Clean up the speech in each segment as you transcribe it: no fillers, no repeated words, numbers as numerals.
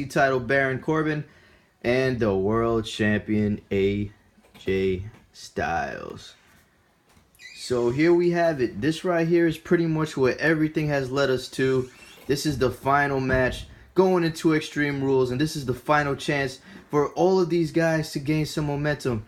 title Baron Corbin and the world champion AJ Styles. So here we have it. This right here is pretty much what everything has led us to. This is the final match going into Extreme Rules, and this is the final chance for all of these guys to gain some momentum.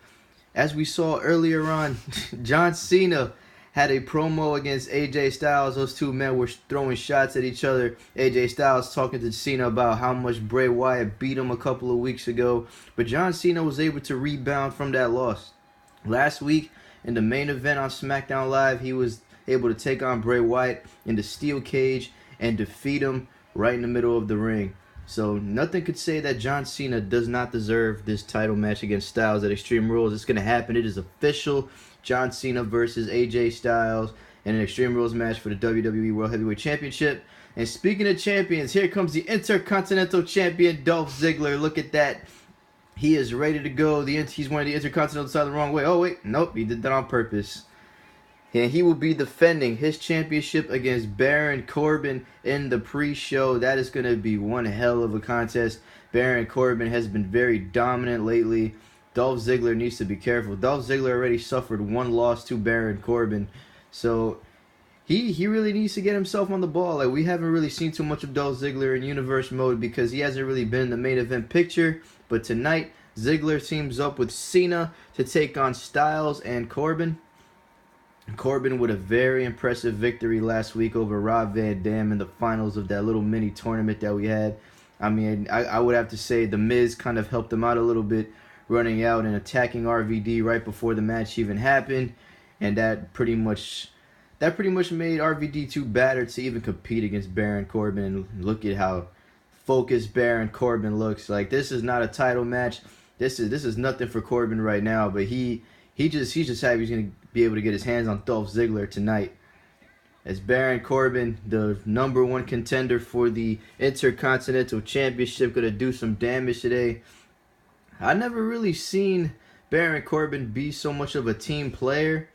As we saw earlier on, John Cena had a promo against AJ Styles. Those two men were throwing shots at each other. AJ Styles talking to Cena about how much Bray Wyatt beat him a couple of weeks ago. But John Cena was able to rebound from that loss. Last week, in the main event on Smackdown Live, he was able to take on Bray Wyatt in the steel cage and defeat him right in the middle of the ring. So nothing could say that John Cena does not deserve this title match against Styles at Extreme Rules. It's going to happen. It is official. John Cena versus AJ Styles in an Extreme Rules match for the WWE World Heavyweight Championship. And speaking of champions, here comes the Intercontinental Champion, Dolph Ziggler. Look at that. He is ready to go. He's one of the Intercontinental side the wrong way. Oh, wait. Nope. He did that on purpose. And he will be defending his championship against Baron Corbin in the pre-show. That is going to be one hell of a contest. Baron Corbin has been very dominant lately. Dolph Ziggler needs to be careful. Dolph Ziggler already suffered one loss to Baron Corbin. So he really needs to get himself on the ball. Like, we haven't really seen too much of Dolph Ziggler in universe mode because he hasn't really been in the main event picture. But tonight, Ziggler teams up with Cena to take on Styles and Corbin. Corbin with a very impressive victory last week over Rob Van Dam in the finals of that little mini tournament that we had. I mean, I would have to say The Miz kind of helped him out a little bit, running out and attacking RVD right before the match even happened, and that pretty much made RVD too battered to even compete against Baron Corbin. And look at how focused Baron Corbin looks. Like, this is not a title match. This is nothing for Corbin right now, but he's just happy he's gonna be able to get his hands on Dolph Ziggler tonight. As Baron Corbin, the #1 contender for the Intercontinental Championship, gonna do some damage today. I never really seen Baron Corbin be so much of a team player,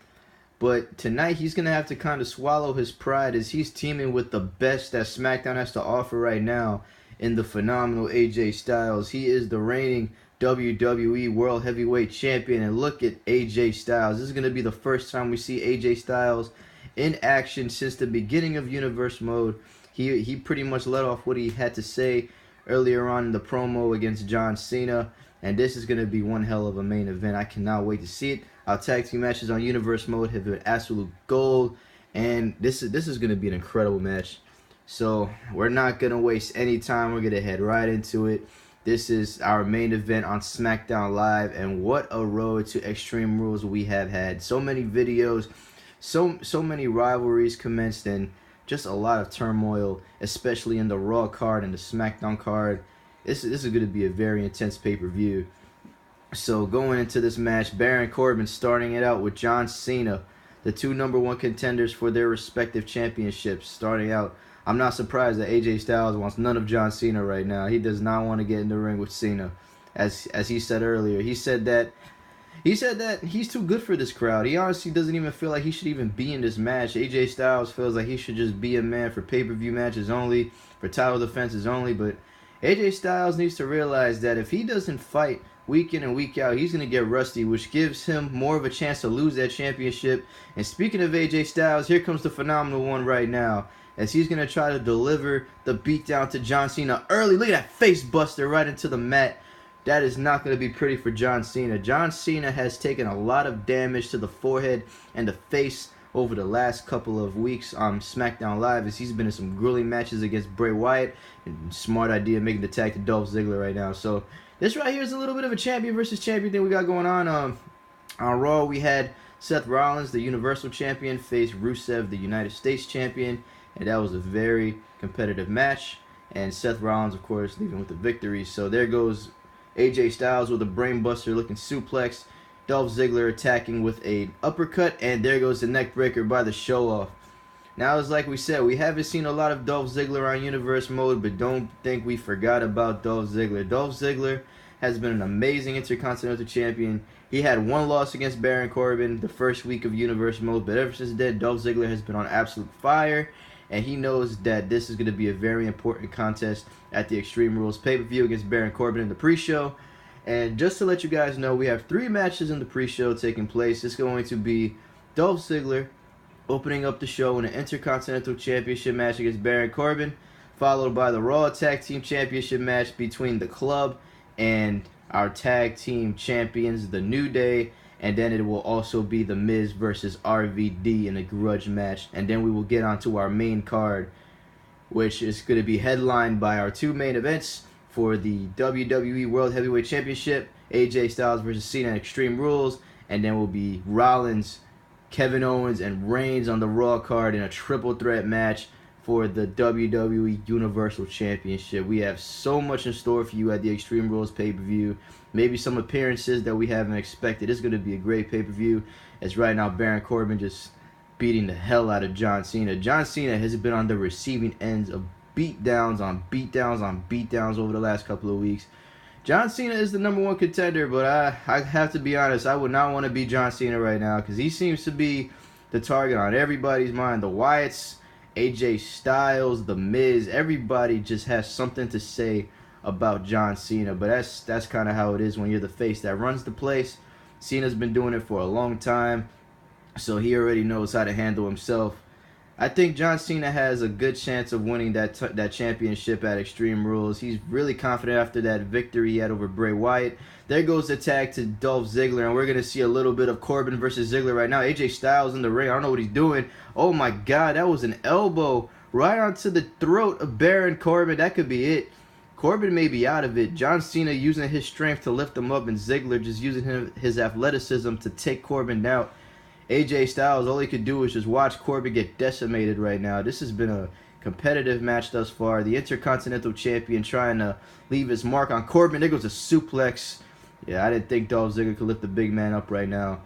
but tonight he's going to have to kind of swallow his pride as he's teaming with the best that SmackDown has to offer right now in the phenomenal AJ Styles. He is the reigning WWE World Heavyweight Champion, and look at AJ Styles. This is going to be the first time we see AJ Styles in action since the beginning of Universe Mode. He pretty much let off what he had to say earlier on in the promo against John Cena. And this is going to be one hell of a main event. I cannot wait to see it. Our tag team matches on Universe Mode have been absolute gold. And this is going to be an incredible match. So we're not going to waste any time. We're going to head right into it. This is our main event on SmackDown Live. And what a road to Extreme Rules we have had. So many videos. So many rivalries commenced. And just a lot of turmoil. Especially in the Raw card and the SmackDown card. This is going to be a very intense pay-per-view. So going into this match, Baron Corbin starting it out with John Cena, the two #1 contenders for their respective championships. Starting out, I'm not surprised that AJ Styles wants none of John Cena right now. He does not want to get in the ring with Cena, as he said earlier. He said that he's too good for this crowd. He honestly doesn't even feel like he should even be in this match. AJ Styles feels like he should just be a man for pay-per-view matches only, for title defenses only, but AJ Styles needs to realize that if he doesn't fight week in and week out, he's going to get rusty, which gives him more of a chance to lose that championship. And speaking of AJ Styles, here comes the phenomenal one right now, as he's going to try to deliver the beatdown to John Cena early. Look at that face buster right into the mat. That is not going to be pretty for John Cena. John Cena has taken a lot of damage to the forehead and the face over the last couple of weeks on SmackDown Live, as he's been in some grueling matches against Bray Wyatt. And smart idea making the tag to Dolph Ziggler right now. So this right here is a little bit of a champion versus champion thing we got going on. On Raw, we had Seth Rollins, the Universal Champion, face Rusev, the United States Champion. And that was a very competitive match. And Seth Rollins, of course, leaving with the victory. So there goes AJ Styles with a brainbuster looking suplex. Dolph Ziggler attacking with an uppercut, and there goes the neck breaker by the show-off. Now, it's like we said, we haven't seen a lot of Dolph Ziggler on Universe Mode, but don't think we forgot about Dolph Ziggler. Dolph Ziggler has been an amazing Intercontinental Champion. He had one loss against Baron Corbin the first week of Universe Mode, but ever since then, Dolph Ziggler has been on absolute fire. and he knows that this is going to be a very important contest at the Extreme Rules pay-per-view against Baron Corbin in the pre-show. And just to let you guys know, we have 3 matches in the pre-show taking place. It's going to be Dolph Ziggler opening up the show in an Intercontinental Championship match against Baron Corbin, followed by the Raw Tag Team Championship match between the Club and our Tag Team Champions, The New Day. And then it will also be The Miz versus RVD in a grudge match. And then we will get onto our main card, which is going to be headlined by our 2 main events for the WWE World Heavyweight Championship, AJ Styles versus Cena at Extreme Rules. And then will be Rollins, Kevin Owens, and Reigns on the Raw card in a triple threat match for the WWE Universal Championship. We have so much in store for you at the Extreme Rules pay-per-view. Maybe some appearances that we haven't expected. It's going to be a great pay-per-view, as right now Baron Corbin just beating the hell out of John Cena. John Cena has been on the receiving ends of beatdowns on beatdowns on beatdowns over the last couple of weeks. John Cena is the #1 contender, but I have to be honest, I would not want to be John Cena right now, because he seems to be the target on everybody's mind. The Wyatts, AJ Styles, The Miz, everybody just has something to say about John Cena. But that's kind of how it is when you're the face that runs the place. Cena's been doing it for a long time, so he already knows how to handle himself. I think John Cena has a good chance of winning that championship at Extreme Rules. He's really confident after that victory he had over Bray Wyatt. There goes the tag to Dolph Ziggler, and we're going to see a little bit of Corbin versus Ziggler right now. AJ Styles in the ring. I don't know what he's doing. Oh my God, that was an elbow right onto the throat of Baron Corbin. That could be it. Corbin may be out of it. John Cena using his strength to lift him up, and Ziggler just using his athleticism to take Corbin out. AJ Styles, all he could do is just watch Corbin get decimated right now. This has been a competitive match thus far. The Intercontinental Champion trying to leave his mark on Corbin. There goes a suplex. Yeah, I didn't think Dolph Ziggler could lift the big man up right now.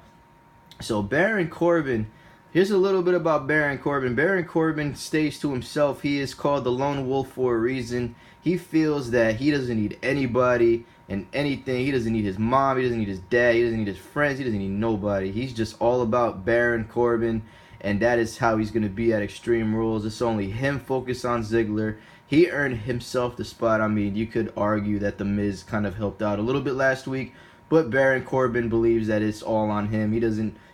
So Baron Corbin, here's a little bit about Baron Corbin. Baron Corbin stays to himself. He is called the Lone Wolf for a reason. He feels that he doesn't need anybody and anything. He doesn't need his mom. He doesn't need his dad. He doesn't need his friends. He doesn't need nobody. He's just all about Baron Corbin, and that is how he's going to be at Extreme Rules. It's only him focused on Ziggler. He earned himself the spot. I mean, you could argue that The Miz kind of helped out a little bit last week, but Baron Corbin believes that it's all on him.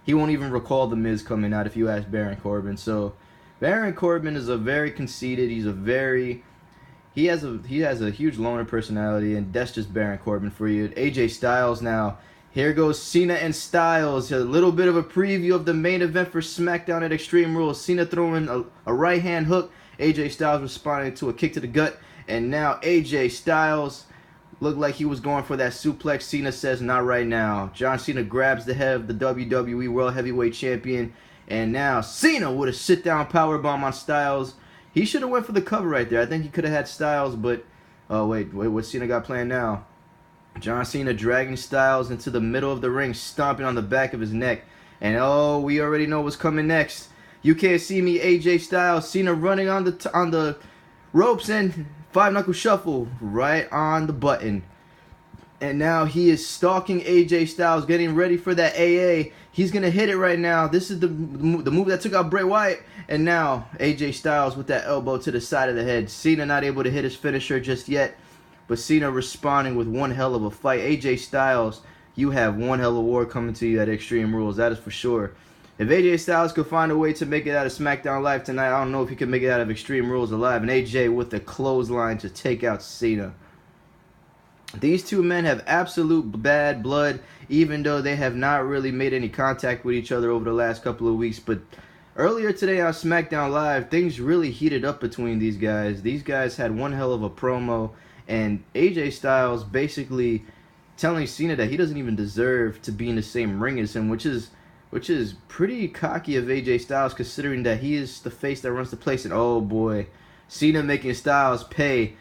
He won't even recall The Miz coming out if you ask Baron Corbin. So Baron Corbin is a very conceited. He has a huge loner personality, and that's just Baron Corbin for you. AJ Styles now. Here goes Cena and Styles. A little bit of a preview of the main event for Smackdown at Extreme Rules. Cena throwing a right-hand hook. AJ Styles responding to a kick to the gut. And now AJ Styles looked like he was going for that suplex. Cena says, not right now. John Cena grabs the head of the WWE World Heavyweight Champion. And now Cena with a sit-down powerbomb on Styles. He should have went for the cover right there. I think he could have had Styles, but... Oh, wait, what Cena got planned now? John Cena dragging Styles into the middle of the ring, stomping on the back of his neck. And oh, we already know what's coming next. You can't see me, AJ Styles. Cena running on the ropes, and 5-knuckle shuffle right on the button. And now he is stalking AJ Styles, getting ready for that AA. He's going to hit it right now. This is the move that took out Bray Wyatt. And now AJ Styles with that elbow to the side of the head. Cena not able to hit his finisher just yet, but Cena responding with one hell of a fight. AJ Styles, you have one hell of a war coming to you at Extreme Rules. That is for sure. If AJ Styles could find a way to make it out of SmackDown Live tonight, I don't know if he could make it out of Extreme Rules alive. And AJ with the clothesline to take out Cena. These two men have absolute bad blood, even though they have not really made any contact with each other over the last couple of weeks. But earlier today on SmackDown Live, things really heated up between these guys. These guys had one hell of a promo, and AJ Styles basically telling Cena that he doesn't even deserve to be in the same ring as him, which is pretty cocky of AJ Styles, considering that he is the face that runs the place. And oh boy, Cena making Styles pay.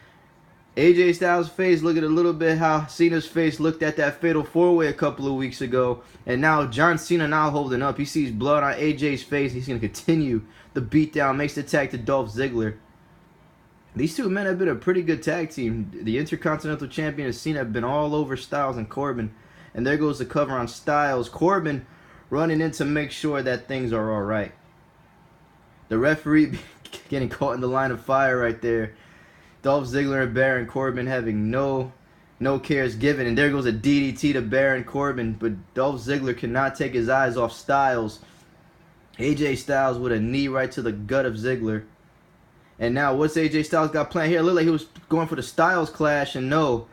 AJ Styles' face, look at a little bit how Cena's face looked at that fatal 4-way a couple of weeks ago. And now John Cena now holding up. He sees blood on AJ's face. He's going to continue the beatdown. Makes the tag to Dolph Ziggler. These two men have been a pretty good tag team. The Intercontinental Champion and Cena have been all over Styles and Corbin. And there goes the cover on Styles. Corbin running in to make sure that things are alright. The referee getting caught in the line of fire right there. Dolph Ziggler and Baron Corbin having no cares given. And there goes a DDT to Baron Corbin. But Dolph Ziggler cannot take his eyes off Styles. AJ Styles with a knee right to the gut of Ziggler. And now what's AJ Styles got planned here? It looked like he was going for the Styles clash, and no.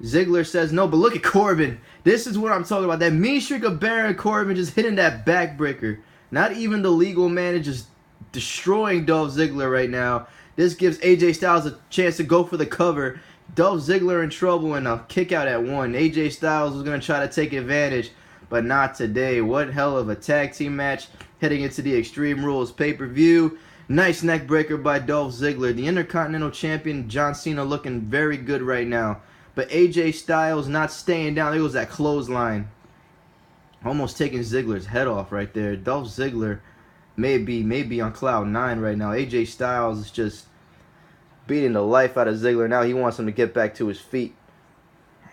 Ziggler says no, but look at Corbin. This is what I'm talking about. That mean streak of Baron Corbin just hitting that backbreaker. Not even the legal man is just destroying Dolph Ziggler right now. This gives AJ Styles a chance to go for the cover. Dolph Ziggler in trouble and a kick out at 1. AJ Styles was going to try to take advantage, but not today. What hell of a tag team match heading into the Extreme Rules pay-per-view. Nice neck breaker by Dolph Ziggler. The Intercontinental Champion John Cena looking very good right now. But AJ Styles not staying down. There goes that clothesline. Almost taking Ziggler's head off right there. Dolph Ziggler may be on cloud 9 right now. AJ Styles is just beating the life out of Ziggler. Now he wants him to get back to his feet.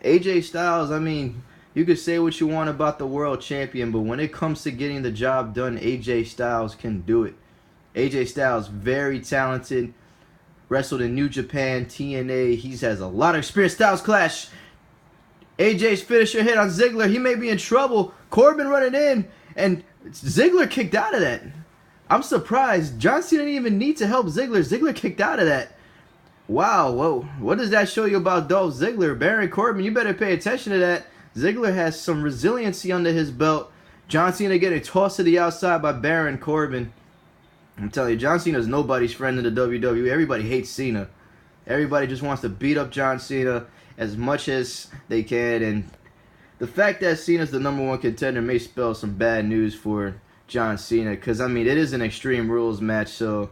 AJ Styles, I mean, you could say what you want about the world champion, but when it comes to getting the job done, AJ Styles can do it. AJ Styles, very talented. Wrestled in New Japan, TNA. He has a lot of experience. Styles clash. AJ's finisher hit on Ziggler. He may be in trouble. Corbin running in. And Ziggler kicked out of that. I'm surprised. John Cena didn't even need to help Ziggler. Ziggler kicked out of that. Wow. Whoa. What does that show you about Dolph Ziggler? Baron Corbin, you better pay attention to that. Ziggler has some resiliency under his belt. John Cena getting tossed to the outside by Baron Corbin. I'm telling you, John Cena's nobody's friend in the WWE. Everybody hates Cena. Everybody just wants to beat up John Cena as much as they can. And the fact that Cena's the #1 contender may spell some bad news for John Cena. Because, I mean, it is an Extreme Rules match, so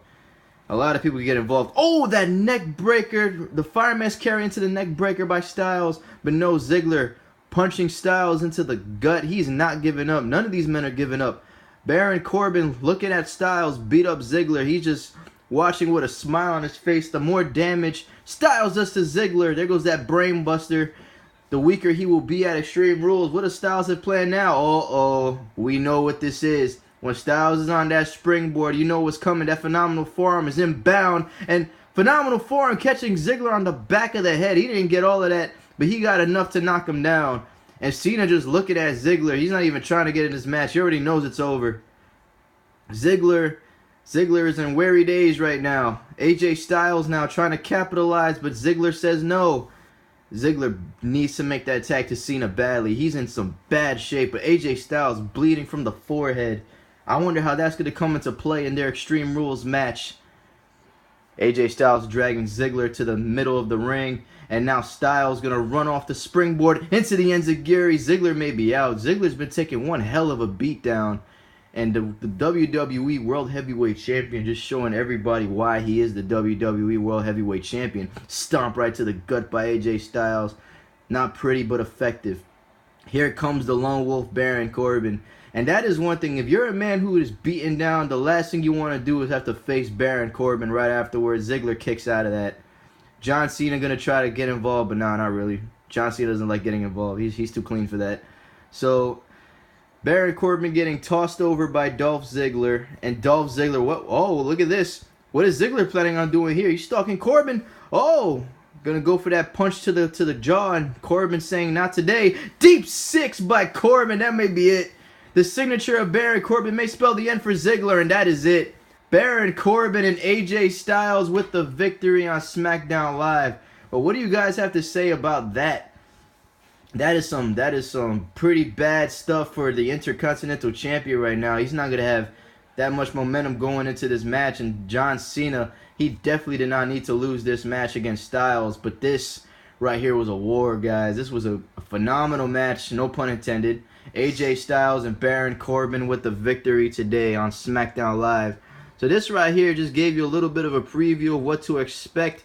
a lot of people get involved. Oh, that neck breaker. The fireman's carry into the neck breaker by Styles. But no, Ziggler punching Styles into the gut. He's not giving up. None of these men are giving up. Baron Corbin looking at Styles beat up Ziggler. He's just watching with a smile on his face. The more damage Styles does to Ziggler, there goes that brain buster. The weaker he will be at Extreme Rules. What does Styles have planned now? Uh-oh. We know what this is. When Styles is on that springboard, you know what's coming. That phenomenal forearm is inbound. And phenomenal forearm catching Ziggler on the back of the head. He didn't get all of that, but he got enough to knock him down. And Cena just looking at Ziggler. He's not even trying to get in this match. He already knows it's over. Ziggler is in weary days right now. AJ Styles now trying to capitalize, but Ziggler says no. Ziggler needs to make that tag to Cena badly. He's in some bad shape, but AJ Styles bleeding from the forehead. I wonder how that's going to come into play in their Extreme Rules match. AJ Styles dragging Ziggler to the middle of the ring. And now Styles going to run off the springboard into the enziguri. Ziggler may be out. Ziggler's been taking one hell of a beatdown. And the WWE World Heavyweight Champion just showing everybody why he is the WWE World Heavyweight Champion. Stomp right to the gut by AJ Styles. Not pretty, but effective. Here comes the Lone Wolf Baron Corbin. And that is one thing. If you're a man who is beaten down, the last thing you want to do is have to face Baron Corbin right afterwards. Ziggler kicks out of that. John Cena going to try to get involved, but no, not really. John Cena doesn't like getting involved. He's too clean for that. So, Baron Corbin getting tossed over by Dolph Ziggler. And Dolph Ziggler, what? Oh, look at this. What is Ziggler planning on doing here? He's stalking Corbin. Oh, going to go for that punch to the jaw. And Corbin saying, not today. Deep 6 by Corbin. That may be it. The signature of Baron Corbin may spell the end for Ziggler, and that is it. Baron Corbin and AJ Styles with the victory on Smackdown Live. But what do you guys have to say about that? That is some pretty bad stuff for the Intercontinental Champion right now. He's not going to have that much momentum going into this match. And John Cena, he definitely did not need to lose this match against Styles. But this right here was a war, guys. This was a phenomenal match, no pun intended. AJ Styles and Baron Corbin with the victory today on Smackdown Live. So this right here just gave you a little bit of a preview of what to expect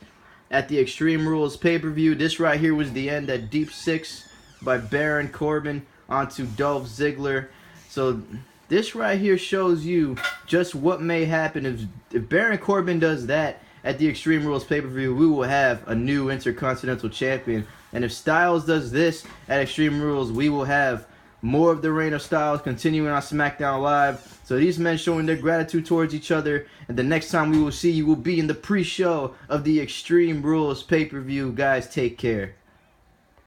at the Extreme Rules pay-per-view. This right here was the end at Deep 6 by Baron Corbin onto Dolph Ziggler. So this right here shows you just what may happen if Baron Corbin does that at the Extreme Rules pay-per-view. We will have a new Intercontinental Champion. And if Styles does this at Extreme Rules, we will have More of the reign of Styles continuing on SmackDown Live. So these men showing their gratitude towards each other. And the next time we will see you will be in the pre-show of the Extreme Rules pay-per-view. Guys, take care.